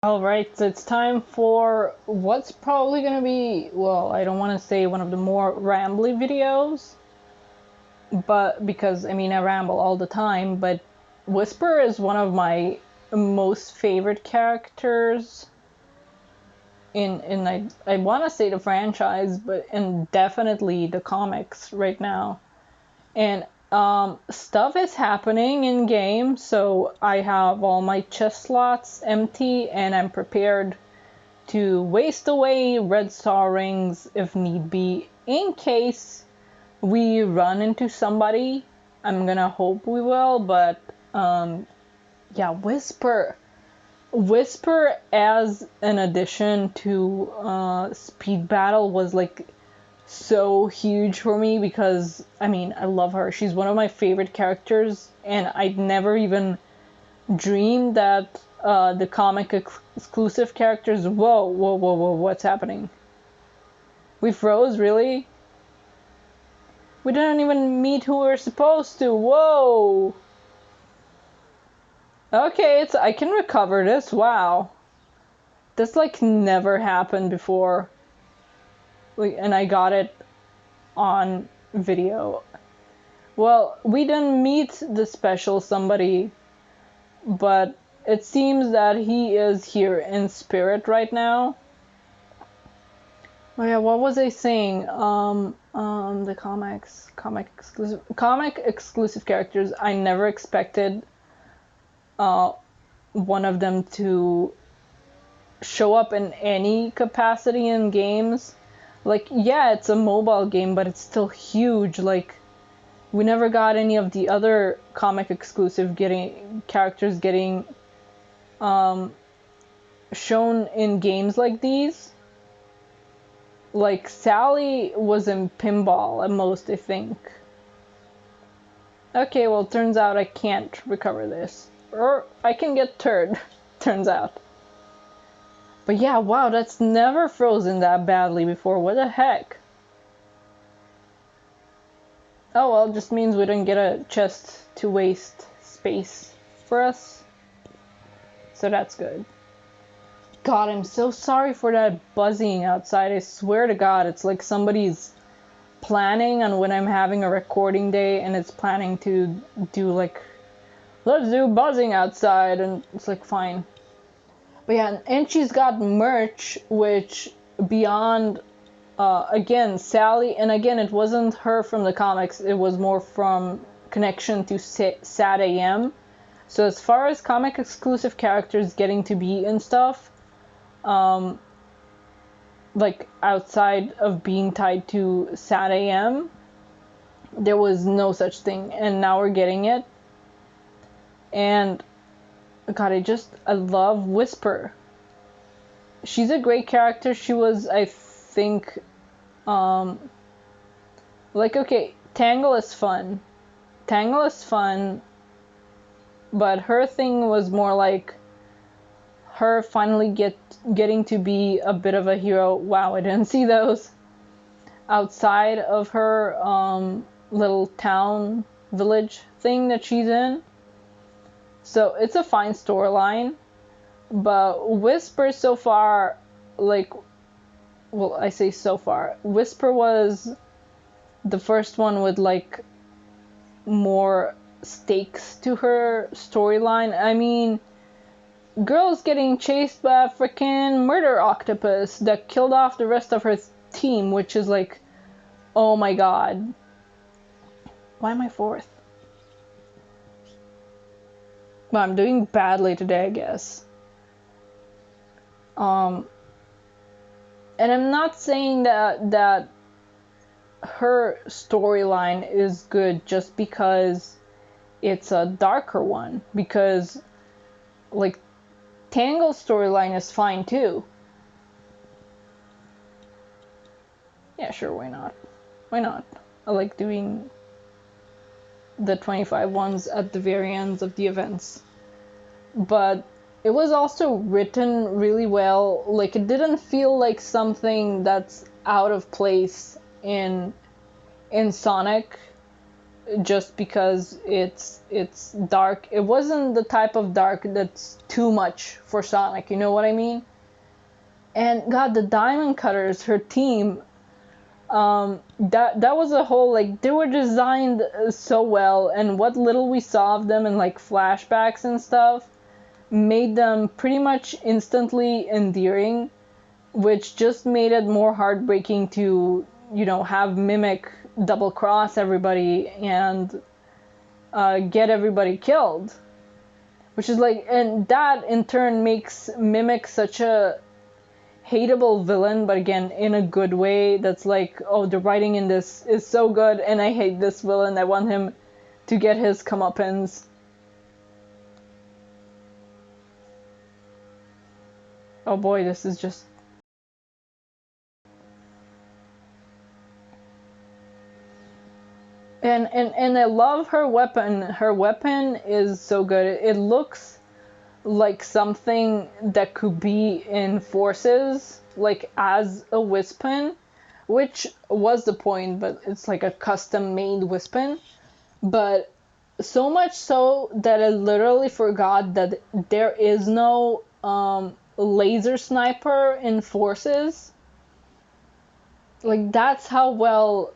Alright, so it's time for what's probably gonna be, well, I don't want to say one of the more rambly videos, but because, I mean, I ramble all the time, but Whisper is one of my most favorite characters in I want to say the franchise, but in definitely the comics right now. And stuff is happening in game, so I have all my chest slots empty and I'm prepared to waste away red star rings if need be in case we run into somebody. I'm gonna hope we will, but yeah, Whisper as an addition to speed battle was like so huge for me because I mean I love her. She's one of my favorite characters, and I'd never even dreamed that the comic exclusive characters. Whoa, whoa, whoa, whoa! What's happening? We froze, really? We didn't even meet who we're supposed to. Whoa! Okay, I can recover this. Wow, this like never happened before. And I got it on video. Well, we didn't meet the special somebody, but it seems that he is here in spirit right now. Oh yeah, what was I saying? The comic exclusive characters. I never expected one of them to show up in any capacity in games. Like, yeah, it's a mobile game, but it's still huge. Like, we never got any of the other comic exclusive characters getting shown in games like these. Like, Sally was in pinball at most, I think. Okay, well, turns out I can't recover this. Or I can get turd, turns out. But yeah, wow, that's never frozen that badly before. What the heck? Oh well, it just means we didn't get a chest to waste space for us. So that's good. God, I'm so sorry for that buzzing outside. I swear to God, it's like somebody's planning on when I'm having a recording day and it's planning to do like, let's do buzzing outside, and it's like, fine. But yeah, and she's got merch, which beyond, again, Sally, and again, it wasn't her from the comics, it was more from connection to Sad AM. So as far as comic exclusive characters getting to be and stuff, like outside of being tied to Sad AM, there was no such thing, and now we're getting it. And God, I love Whisper. She's a great character. She was, I think, like, okay, Tangle is fun. But her thing was more like her finally getting to be a bit of a hero. Wow, I didn't see those. Outside of her little town village thing that she's in. So it's a fine storyline, but Whisper so far, like, well, I say so far, Whisper was the first one with like more stakes to her storyline. I mean, girl's getting chased by a freaking murder octopus that killed off the rest of her team, which is like, oh my god. Why am I fourth? Well, I'm doing badly today, I guess. And I'm not saying that her storyline is good just because it's a darker one, because like Tangle's storyline is fine too. Yeah, sure, why not? Why not? I like doing the 25 ones at the very ends of the events. But it was also written really well. Like, it didn't feel like something that's out of place in Sonic. just because it's dark. It wasn't the type of dark that's too much for Sonic, you know what I mean? And God, the Diamond Cutters, her team, that was a whole, like, they were designed so well, and what little we saw of them in like flashbacks and stuff made them pretty much instantly endearing, which just made it more heartbreaking to, you know, have Mimic double cross everybody and get everybody killed. Which is like, and that in turn makes Mimic such a hateable villain, but again, in a good way. That's like, oh, the writing in this is so good, and I hate this villain. I want him to get his comeuppance. Oh boy, this is just... And I love her weapon. Her weapon is so good. It looks like something that could be in Forces, like as a Wispin, which was the point, but it's like a custom-made Wispin. But so much so that I literally forgot that there is no laser sniper in Forces. Like, that's how well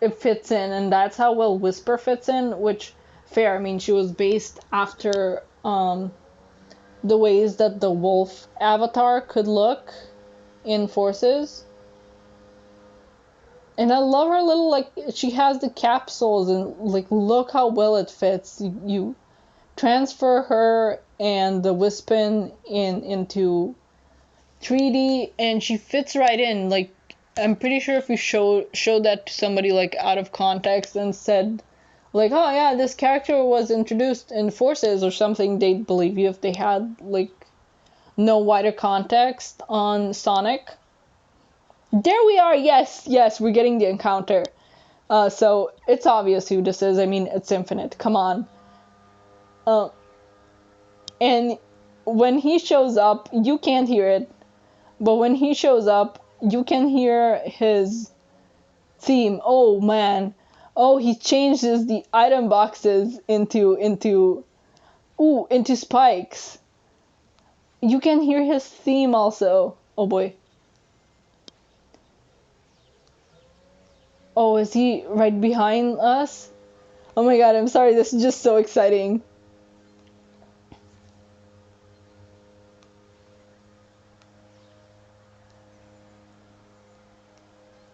it fits in, and that's how well Whisper fits in, which, fair, I mean, she was based after the ways that the wolf avatar could look in Forces. And I love her little, like, she has the capsules, and, like, look how well it fits. You transfer her and the Wispin into 3D, and she fits right in. Like, I'm pretty sure if you showed that to somebody, like, out of context and said, like, oh yeah, this character was introduced in Forces or something, they'd believe you if they had, like, no wider context on Sonic. There we are, yes, we're getting the encounter. So, it's obvious who this is. I mean, it's Infinite, come on. And when he shows up, you can't hear it. But when he shows up, you can hear his theme. Oh man. Oh, he changes the item boxes into spikes. You can hear his theme also. Oh boy. Oh, is he right behind us? Oh my god, I'm sorry, this is just so exciting.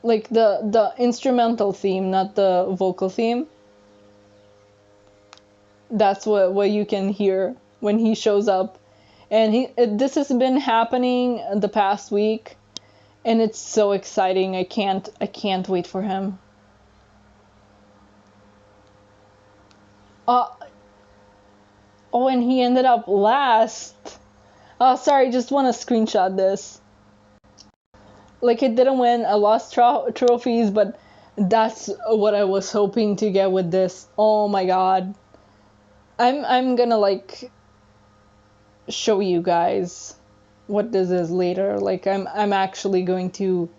Like the instrumental theme, not the vocal theme. That's what you can hear when he shows up. And this has been happening the past week, and it's so exciting. I can't wait for him. Oh, and he ended up last. Oh, sorry, just want to screenshot this. Like, it didn't win. I lost trophies, but that's what I was hoping to get with this. Oh my god. I'm gonna, like, show you guys what this is later. Like, I'm actually going to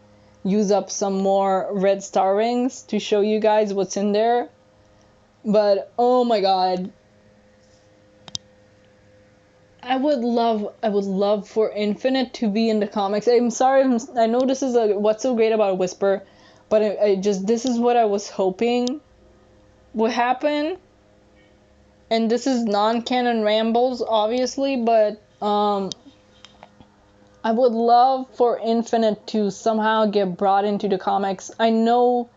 use up some more red star rings to show you guys what's in there. But oh my god, I would love for Infinite to be in the comics. I'm sorry, I know this is what's so great about Whisper, but I just, this is what I was hoping would happen. And this is non-canon rambles, obviously, but I would love for Infinite to somehow get brought into the comics. I know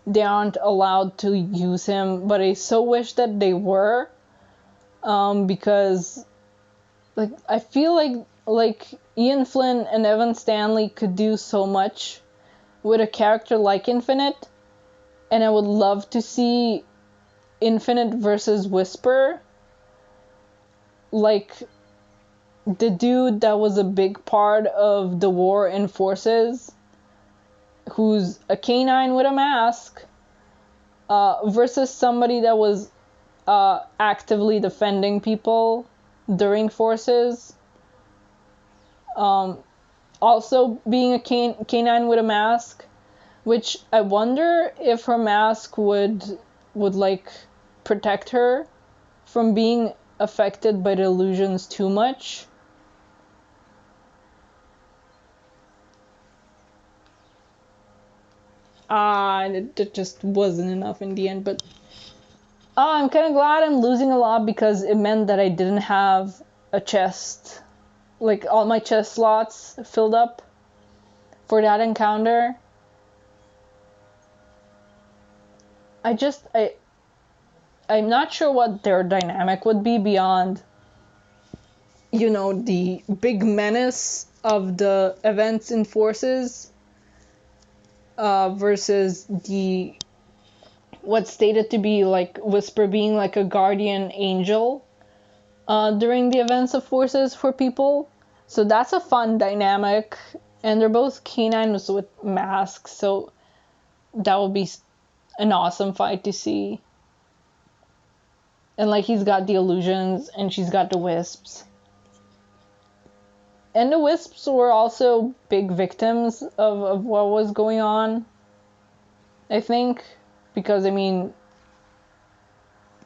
they aren't allowed to use him, but I so wish that they were, because, like, I feel like Ian Flynn and Evan Stanley could do so much with a character like Infinite, and I would love to see Infinite versus Whisper, like the dude that was a big part of the war in Forces, who's a canine with a mask, versus somebody that was actively defending people during Forces, also being a canine with a mask, which I wonder if her mask would would like protect her from being affected by the illusions too much. It just wasn't enough in the end, but I'm kind of glad I'm losing a lot because it meant that I didn't have a chest, like all my chest slots filled up for that encounter. I'm not sure what their dynamic would be beyond, the big menace of the events in Forces versus the what's stated to be like Whisper being like a guardian angel during the events of Forces for people. So that's a fun dynamic, and they're both canines with masks, so that would be an awesome fight to see. And like he's got the illusions and she's got the wisps. And the wisps were also big victims of what was going on, I think, because I mean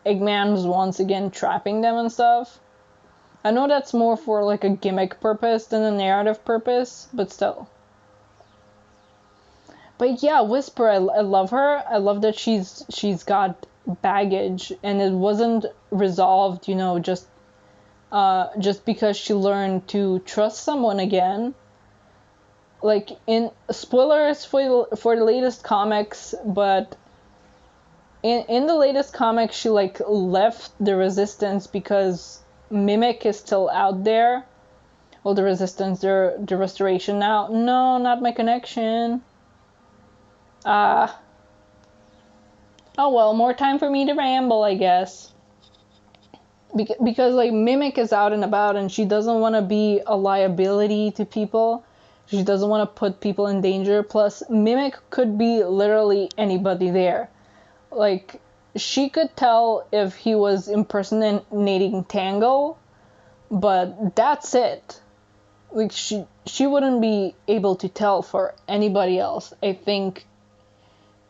Eggman was once again trapping them and stuff. I know that's more for like a gimmick purpose than a narrative purpose, but still. But yeah, Whisper, I love her. I love that she's got baggage, and it wasn't resolved, just because she learned to trust someone again. Like, in spoilers for the latest comics, but in the latest comics, she like left the Resistance because Mimic is still out there. Well, the Resistance, the Restoration now. No, not my connection. Oh well, more time for me to ramble, I guess. Because like Mimic is out and about and she doesn't want to be a liability to people. She doesn't want to put people in danger. Plus, Mimic could be literally anybody there. Like, she could tell if he was impersonating Tangle, but that's it. Like, she wouldn't be able to tell for anybody else, I think.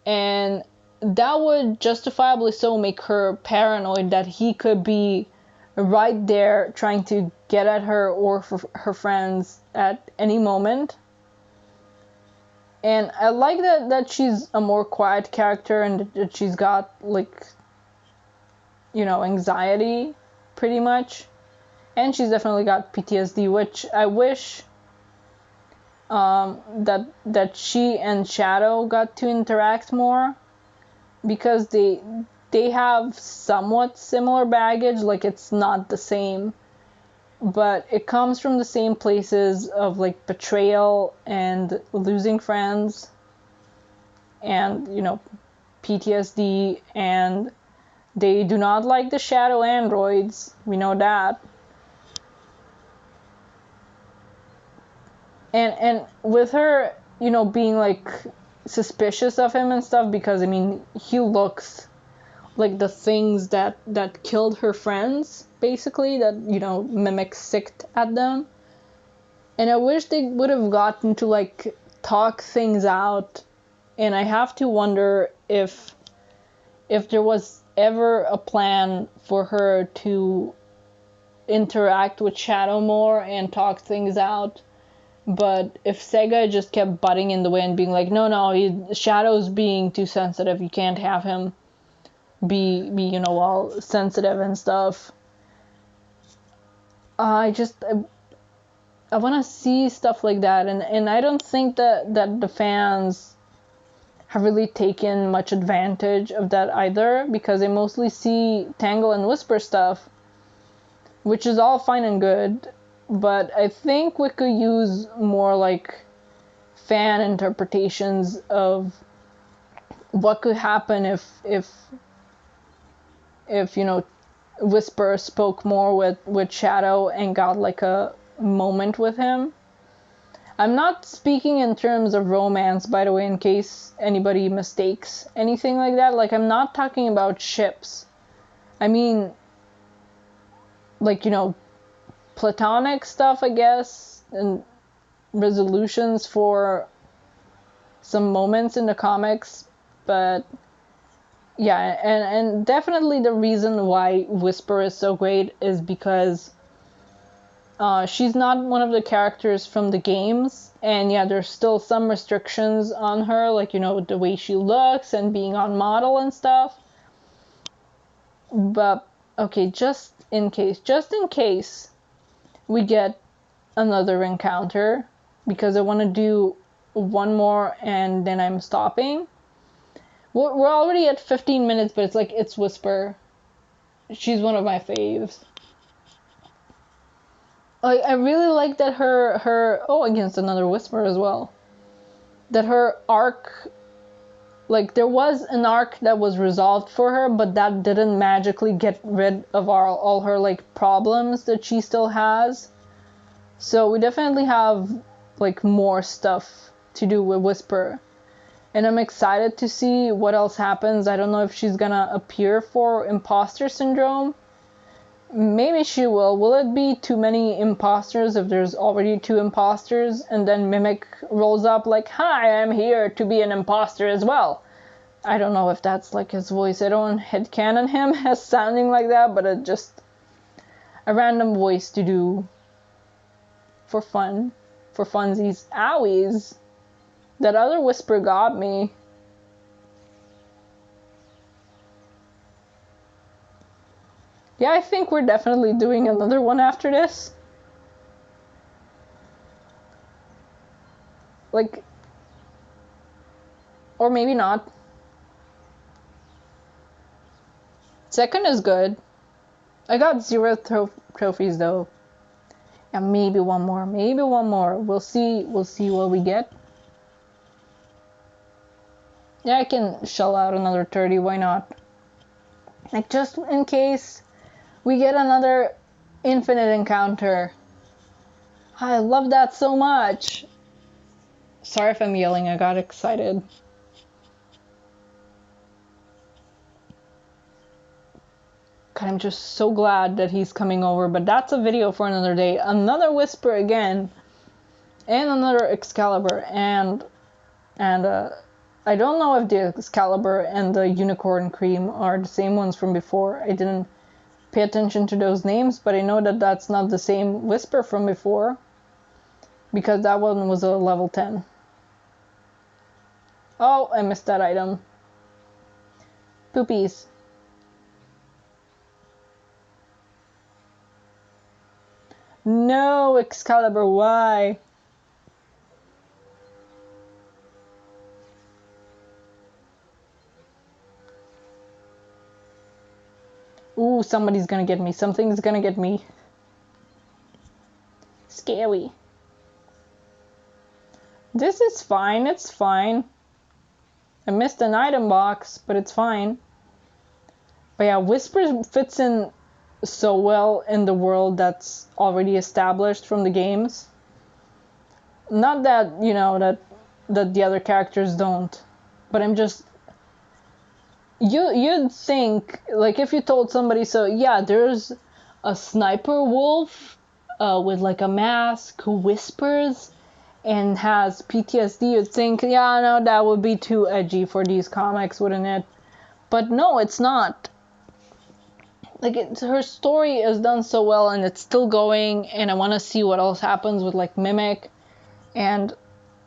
And that would justifiably so make her paranoid that he could be right there trying to get at her or for her friends at any moment. And I like that she's a more quiet character and that she's got, like, anxiety, pretty much. And she's definitely got PTSD, which I wish that she and Shadow got to interact more, because they have somewhat similar baggage. Like, it's not the same, but it comes from the same places of like betrayal and losing friends and PTSD, and they do not like the shadow androids, we know that. And with her being like suspicious of him and stuff, because I mean he looks like the things that killed her friends, basically, that Mimic sicked at them. And I wish they would have gotten to like talk things out. And I have to wonder if there was ever a plan for her to interact with Shadow more and talk things out. But if Sega just kept butting in the way and being like, no, Shadow's being too sensitive, you can't have him be all sensitive and stuff. I want to see stuff like that, and I don't think that the fans have really taken much advantage of that either, because they mostly see Tangle and Whisper stuff, which is all fine and good, but I think we could use more like fan interpretations of what could happen if Whisper spoke more with Shadow and got like a moment with him. I'm not speaking in terms of romance, by the way, in case anybody mistakes anything like that. Like, I'm not talking about ships. I mean, like, platonic stuff, I guess, and resolutions for some moments in the comics, but Yeah, and definitely the reason why Whisper is so great is because she's not one of the characters from the games, and yeah, there's still some restrictions on her, like, you know, the way she looks and being on model and stuff. But okay, just in case we get another encounter, because I want to do one more and then I'm stopping. We're already at 15 minutes, but it's like, it's Whisper. She's one of my faves. Like, I really like that her against another Whisper as well. That her arc, like, there was an arc that was resolved for her, but that didn't magically get rid of all her like problems that she still has. So we definitely have like more stuff to do with Whisper. And I'm excited to see what else happens. I don't know if she's gonna appear for Imposter Syndrome. Maybe she will. Will it be too many imposters if there's already 2 imposters and then Mimic rolls up like, "Hi, I'm here to be an imposter as well"? I don't know if that's like his voice. I don't headcanon him as sounding like that, but it's just a random voice to do for fun. For funsies. Owies! That other Whisper got me. Yeah, I think we're definitely doing another one after this. Like, or maybe not. Second is good. I got 0 trophies though. Yeah, maybe one more. Maybe one more. We'll see what we get. Yeah, I can shell out another 30. Why not? Like, just in case we get another infinite encounter. I love that so much. Sorry if I'm yelling. I got excited. God, I'm just so glad that he's coming over, but that's a video for another day. Another Whisper again, and another Excalibur, and I don't know if the Excalibur and the Unicorn Cream are the same ones from before. I didn't pay attention to those names, but I know that that's not the same Whisper from before, because that one was a level 10. Oh, I missed that item. Poopies. No, Excalibur, why? Ooh, somebody's gonna get me. Something's gonna get me. Scary. This is fine, it's fine. I missed an item box, but it's fine. But yeah, Whisper fits in so well in the world that's already established from the games. Not that, you know, that the other characters don't. But I'm just, you'd think, like, if you told somebody, so yeah, there's a sniper wolf with like a mask who whispers and has PTSD, you'd think, yeah, no, that would be too edgy for these comics, wouldn't it? But no, it's not. Like, her story is done so well, and it's still going, and I want to see what else happens with like Mimic and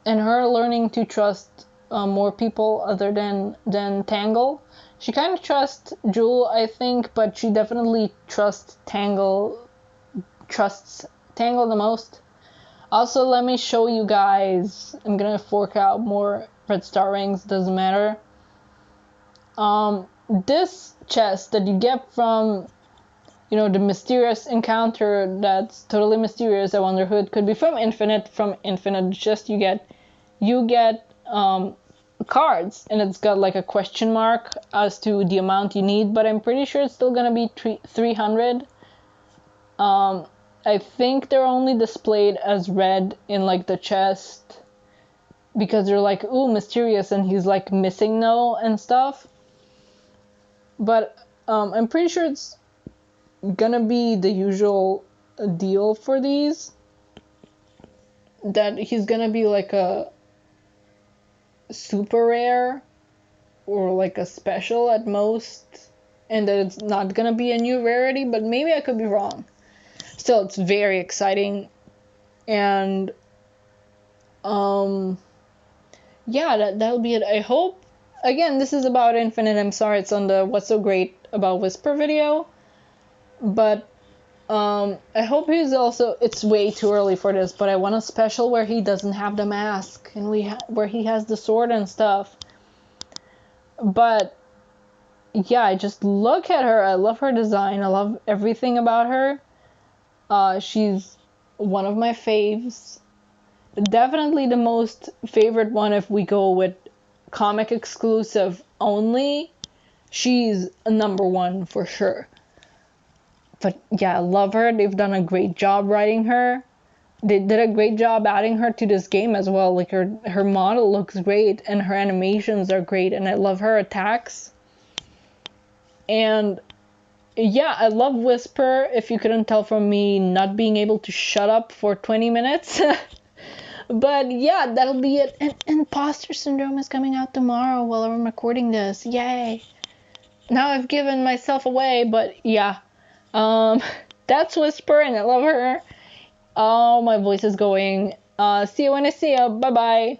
her learning to trust more people other than Tangle. She kind of trusts Jewel, I think, but she definitely trusts Tangle the most. Also, let me show you guys. I'm gonna fork out more red star rings, doesn't matter. This chest that you get from, you know, the mysterious encounter that's totally mysterious. I wonder who it could be. From Infinite chest you get cards, and it's got like a question mark as to the amount you need, but I'm pretty sure it's still gonna be 300. I think they're only displayed as red in like the chest because they're like, ooh, mysterious, and he's like missing no and stuff. But I'm pretty sure it's gonna be the usual deal for these, that he's gonna be like a super rare, or like a special at most, and that it's not gonna be a new rarity, but maybe I could be wrong. Still, it's very exciting, and yeah, that'll be it. I hope. Again, this is about Infinite. I'm sorry it's on the What's So Great About Whisper video, but I hope he's also. It's way too early for this, but I want a special where he doesn't have the mask and where he has the sword and stuff. But yeah, I just look at her. I love her design. I love everything about her. She's one of my faves. Definitely the most favorite one if we go with comic exclusive only. She's a number one for sure. But yeah, I love her. They've done a great job writing her. They did a great job adding her to this game as well. Like her model looks great and her animations are great, and I love her attacks. And yeah, I love Whisper, if you couldn't tell from me not being able to shut up for 20 minutes. But yeah, that'll be it. And Imposter Syndrome is coming out tomorrow while I'm recording this. Yay. Now I've given myself away, but yeah. That's Whisper, and I love her. Oh, my voice is going. See you when I see you. Bye-bye.